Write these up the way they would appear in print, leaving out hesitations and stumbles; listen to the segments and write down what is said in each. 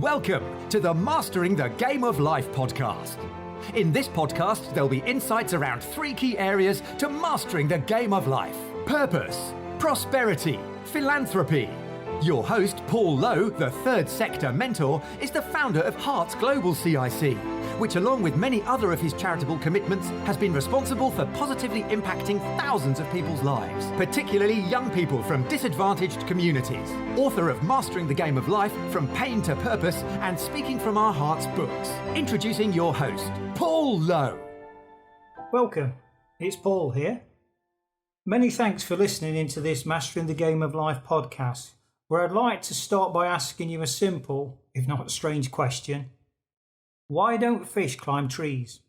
Welcome to the Mastering the Game of Life podcast. In this podcast, there'll be insights around 3 key areas to mastering the game of life: purpose, prosperity, philanthropy. Your host, Paul Lowe, the third sector mentor, is the founder of Hearts Global CIC, which along with many other of his charitable commitments has been responsible for positively impacting thousands of people's lives, particularly young people from disadvantaged communities. Author of Mastering the Game of Life, From Pain to Purpose, and Speaking from Our Hearts books. Introducing your host, Paul Lowe. Welcome, it's Paul here. Many thanks for listening into this Mastering the Game of Life podcast, where I'd like to start by asking you a simple, if not strange question. Why don't fish climb trees?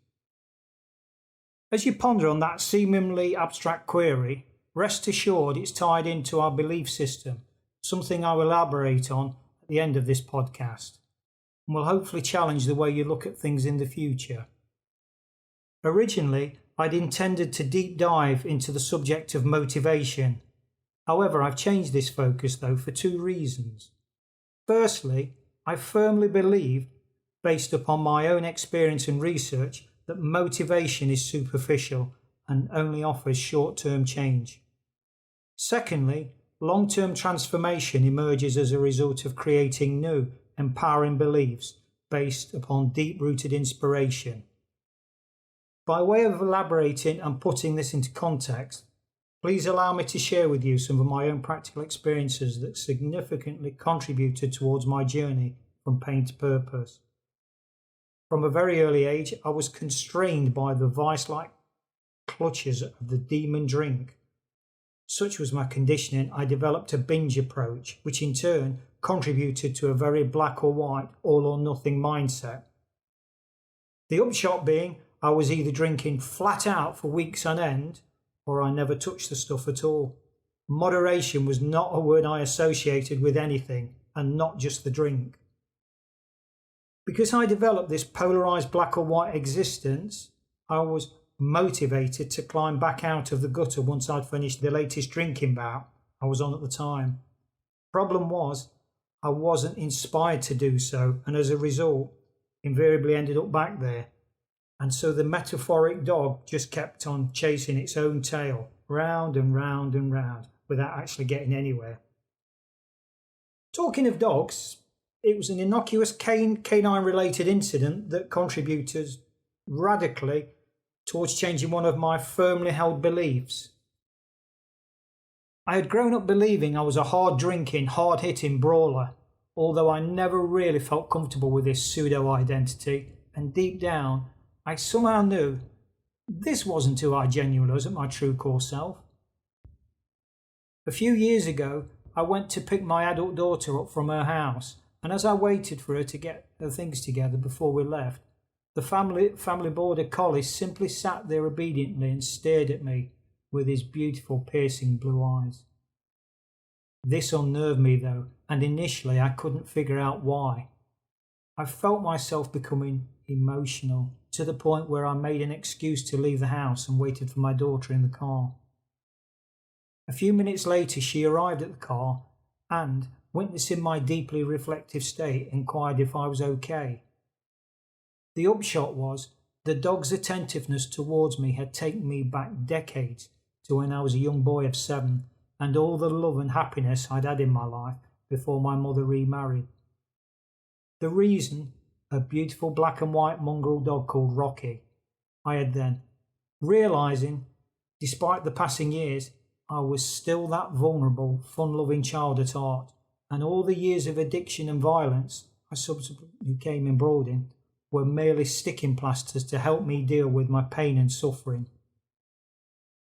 As you ponder on that seemingly abstract query, rest assured it's tied into our belief system, something I will elaborate on at the end of this podcast, and will hopefully challenge the way you look at things in the future. Originally, I'd intended to deep dive into the subject of motivation. However, I've changed this focus though for 2 reasons. Firstly, I firmly believe, based upon my own experience and research, that motivation is superficial and only offers short-term change. Secondly, long-term transformation emerges as a result of creating new, empowering beliefs based upon deep-rooted inspiration. By way of elaborating and putting this into context, please allow me to share with you some of my own practical experiences that significantly contributed towards my journey from pain to purpose. From a very early age, I was constrained by the vice-like clutches of the demon drink. Such was my conditioning, I developed a binge approach, which in turn contributed to a very black or white, all or nothing mindset. The upshot being, I was either drinking flat out for weeks on end, or I never touched the stuff at all. Moderation was not a word I associated with anything, and not just the drink. Because I developed this polarised black or white existence, I was motivated to climb back out of the gutter once I'd finished the latest drinking bout I was on at the time. Problem was, I wasn't inspired to do so, and as a result, invariably ended up back there. And so the metaphoric dog just kept on chasing its own tail, round and round and round, without actually getting anywhere. Talking of dogs, it was an innocuous canine-related incident that contributed radically towards changing one of my firmly held beliefs. I had grown up believing I was a hard-drinking, hard-hitting brawler, although I never really felt comfortable with this pseudo-identity, and deep down, I somehow knew this wasn't who I genuinely was at my true core self. A few years ago, I went to pick my adult daughter up from her house, and as I waited for her to get her things together before we left, the family border collie simply sat there obediently and stared at me with his beautiful piercing blue eyes. This unnerved me though, and initially I couldn't figure out why. I felt myself becoming emotional, to the point where I made an excuse to leave the house and waited for my daughter in the car. A few minutes later she arrived at the car and, witnessing my deeply reflective state, inquired if I was okay. The upshot was, the dog's attentiveness towards me had taken me back decades to when I was a young boy of 7 and all the love and happiness I'd had in my life before my mother remarried. The reason? A beautiful black and white mongrel dog called Rocky. I had then, realising, despite the passing years, I was still that vulnerable, fun-loving child at heart, and all the years of addiction and violence I subsequently came embroiled in were merely sticking plasters to help me deal with my pain and suffering.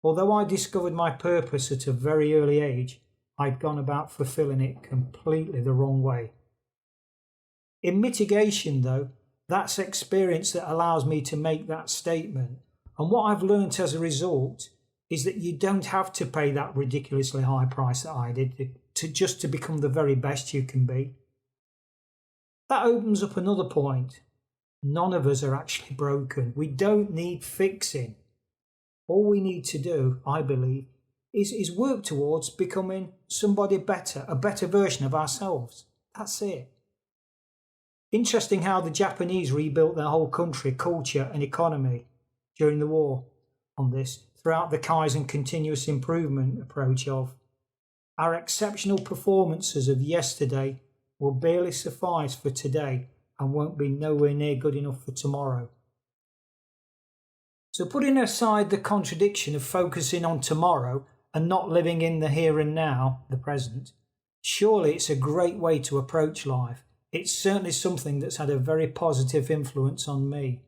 Although I discovered my purpose at a very early age, I'd gone about fulfilling it completely the wrong way. In mitigation, though, that's experience that allows me to make that statement. And what I've learnt as a result is that you don't have to pay that ridiculously high price that I did to become the very best you can be. That opens up another point. None of us are actually broken. We don't need fixing. All we need to do, I believe, is work towards becoming somebody better, a better version of ourselves. That's it. Interesting how the Japanese rebuilt their whole country, culture and economy during the war on this, throughout the Kaizen continuous improvement approach of our exceptional performances of yesterday will barely suffice for today and won't be nowhere near good enough for tomorrow. So putting aside the contradiction of focusing on tomorrow and not living in the here and now, the present, surely it's a great way to approach life. It's certainly something that's had a very positive influence on me.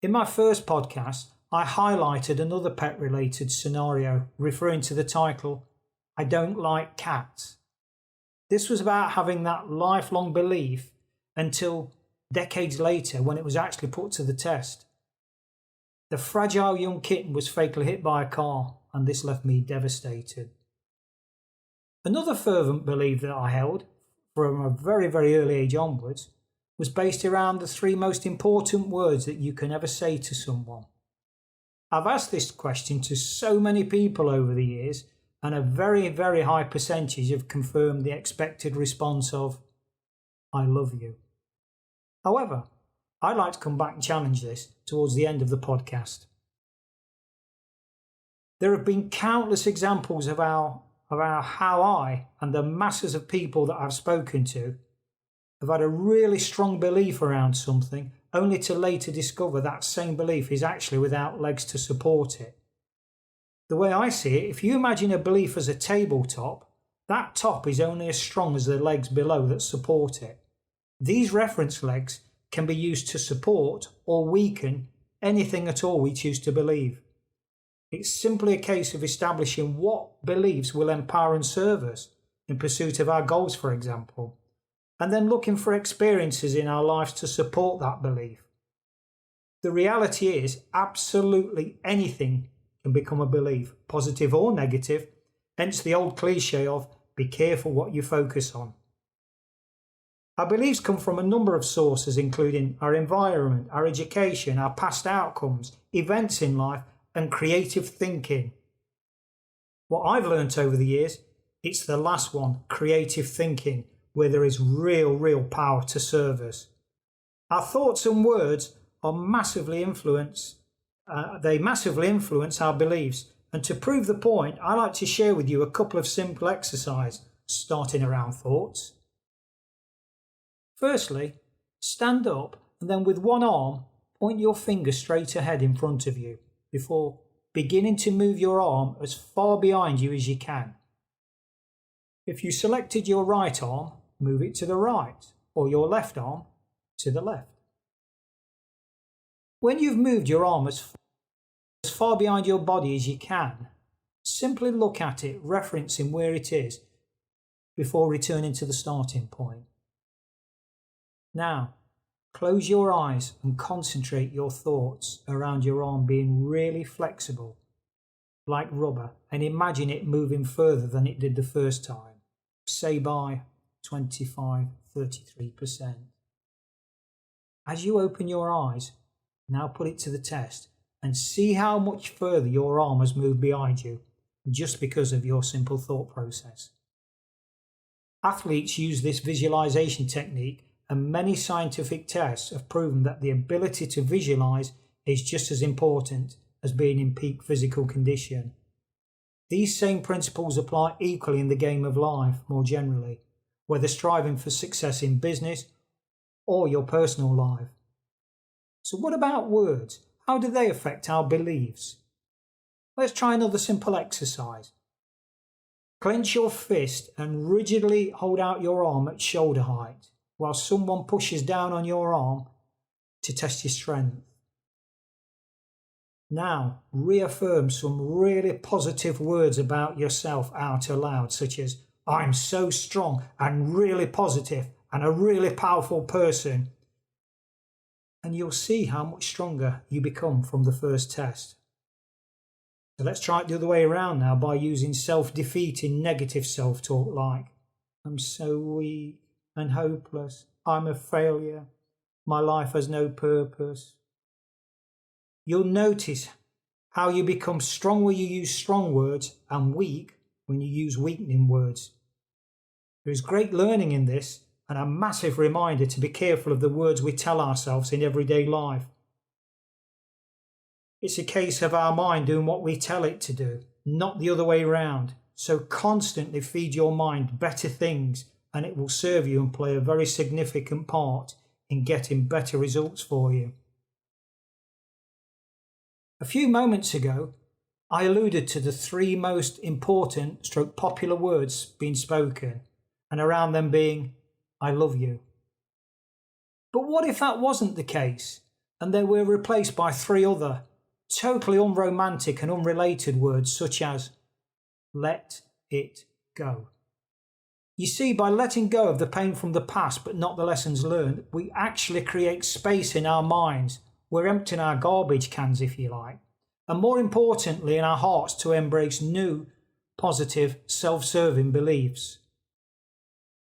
In my first podcast, I highlighted another pet-related scenario referring to the title, I Don't Like Cats. This was about having that lifelong belief until decades later when it was actually put to the test. The fragile young kitten was fatally hit by a car, and this left me devastated. Another fervent belief that I held from a very, very early age onwards was based around the 3 most important words that you can ever say to someone. I've asked this question to so many people over the years, and a very, very high percentage have confirmed the expected response of, I love you. However, I'd like to come back and challenge this towards the end of the podcast. There have been countless examples of how I and the masses of people that I've spoken to have had a really strong belief around something, only to later discover that same belief is actually without legs to support it. The way I see it, if you imagine a belief as a tabletop, that top is only as strong as the legs below that support it. These reference legs can be used to support or weaken anything at all we choose to believe. It's simply a case of establishing what beliefs will empower and serve us in pursuit of our goals, for example, and then looking for experiences in our lives to support that belief. The reality is, absolutely anything can become a belief, positive or negative, hence the old cliche of be careful what you focus on. Our beliefs come from a number of sources, including our environment, our education, our past outcomes, events in life, and creative thinking. What I've learnt over the years, it's the last one, creative thinking, where there is real power to serve us. Our thoughts and words are massively influence our beliefs. And to prove the point, I like to share with you a couple of simple exercises starting around thoughts. Firstly, stand up and then with one arm, point your finger straight ahead in front of you before beginning to move your arm as far behind you as you can. If you selected your right arm, move it to the right, or your left arm to the left. When you've moved your arm as far behind your body as you can, simply look at it, referencing where it is, before returning to the starting point. Now, close your eyes and concentrate your thoughts around your arm being really flexible, like rubber, and imagine it moving further than it did the first time, say by 25-33%. As you open your eyes, now put it to the test and see how much further your arm has moved behind you just because of your simple thought process. Athletes use this visualization technique, and many scientific tests have proven that the ability to visualize is just as important as being in peak physical condition. These same principles apply equally in the game of life more generally, whether striving for success in business or your personal life. So what about words? How do they affect our beliefs? Let's try another simple exercise. Clench your fist and rigidly hold out your arm at shoulder height while someone pushes down on your arm to test your strength. Now, reaffirm some really positive words about yourself out aloud, such as, I'm so strong and really positive and a really powerful person. And you'll see how much stronger you become from the first test. So let's try it the other way around now by using self-defeating negative self-talk like, I'm so weak and hopeless, I'm a failure, my life has no purpose. You'll notice how you become strong when you use strong words and weak when you use weakening words. There is great learning in this, and a massive reminder to be careful of the words we tell ourselves in everyday life. It's a case of our mind doing what we tell it to do, not the other way round. So constantly feed your mind better things and it will serve you and play a very significant part in getting better results for you. A few moments ago, I alluded to the 3 most important popular words being spoken, and around them being, I love you. But what if that wasn't the case, and they were replaced by 3 other, totally unromantic and unrelated words such as, let it go? You see, by letting go of the pain from the past but not the lessons learned, we actually create space in our minds. We're emptying our garbage cans, if you like, and more importantly in our hearts to embrace new, positive, self-serving beliefs.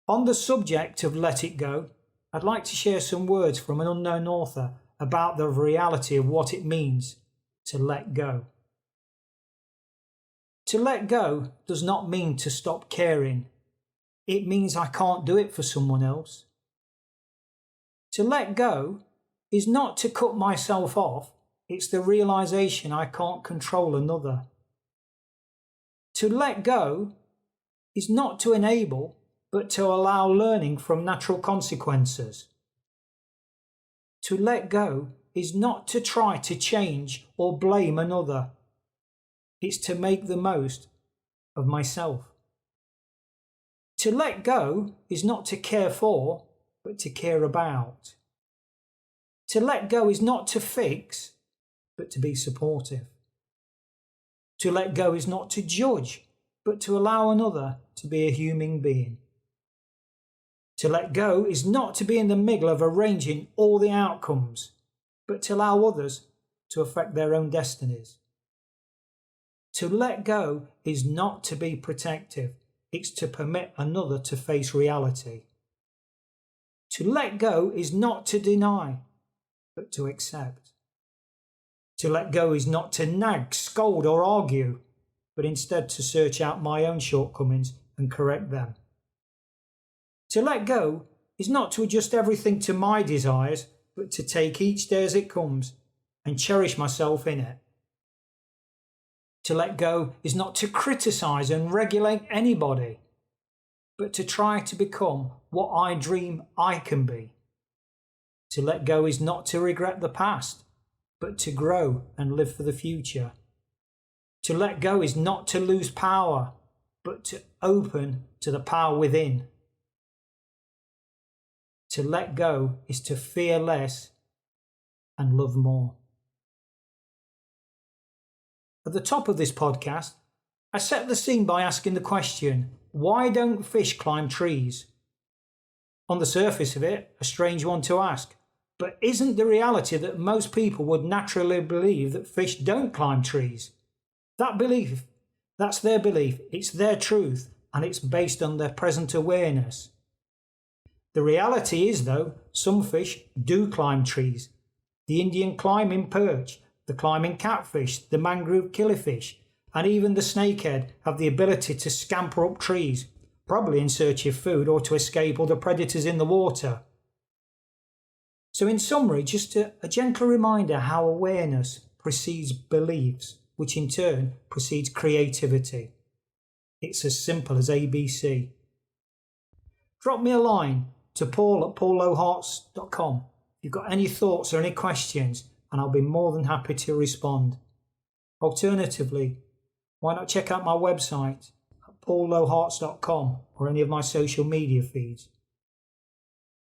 On the subject of let it go, I'd like to share some words from an unknown author about the reality of what it means to let go. To let go does not mean to stop caring. It means I can't do it for someone else. To let go is not to cut myself off, it's the realization I can't control another. To let go is not to enable, but to allow learning from natural consequences. To let go is not to try to change or blame another. It's to make the most of myself. To let go is not to care for, but to care about. To let go is not to fix, but to be supportive. To let go is not to judge, but to allow another to be a human being. To let go is not to be in the middle of arranging all the outcomes, but to allow others to affect their own destinies. To let go is not to be protective, it's to permit another to face reality. To let go is not to deny, but to accept. To let go is not to nag, scold or argue, but instead to search out my own shortcomings and correct them. To let go is not to adjust everything to my desires, but to take each day as it comes and cherish myself in it. To let go is not to criticise and regulate anybody, but to try to become what I dream I can be. To let go is not to regret the past, but to grow and live for the future. To let go is not to lose power, but to open to the power within. To let go is to fear less and love more. At the top of this podcast, I set the scene by asking the question, why don't fish climb trees? On the surface of it, a strange one to ask, but isn't the reality that most people would naturally believe that fish don't climb trees? That's their belief, it's their truth, and it's based on their present awareness. The reality is, though, some fish do climb trees. The Indian climbing perch, the climbing catfish, the mangrove killifish, and even the snakehead have the ability to scamper up trees, probably in search of food or to escape other predators in the water. So in summary, just a gentle reminder how awareness precedes beliefs, which in turn precedes creativity. It's as simple as ABC. Drop me a line to paul@paullowehearts.com if you've got any thoughts or any questions, and I'll be more than happy to respond. Alternatively, why not check out my website at paullowehearts.com or any of my social media feeds.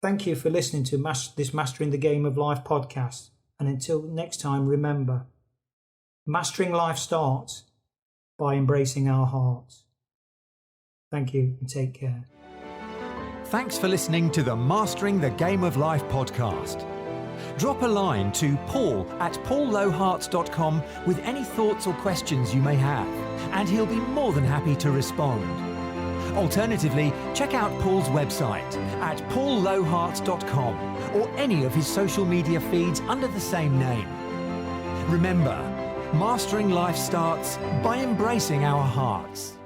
Thank you for listening to this Mastering the Game of Life podcast, and until next time, remember, mastering life starts by embracing our hearts. Thank you and take care. Thanks for listening to the Mastering the Game of Life podcast. Drop a line to paul@paullowehearts.com with any thoughts or questions you may have, and he'll be more than happy to respond. Alternatively, check out Paul's website at paullowehearts.com or any of his social media feeds under the same name. Remember, mastering life starts by embracing our hearts.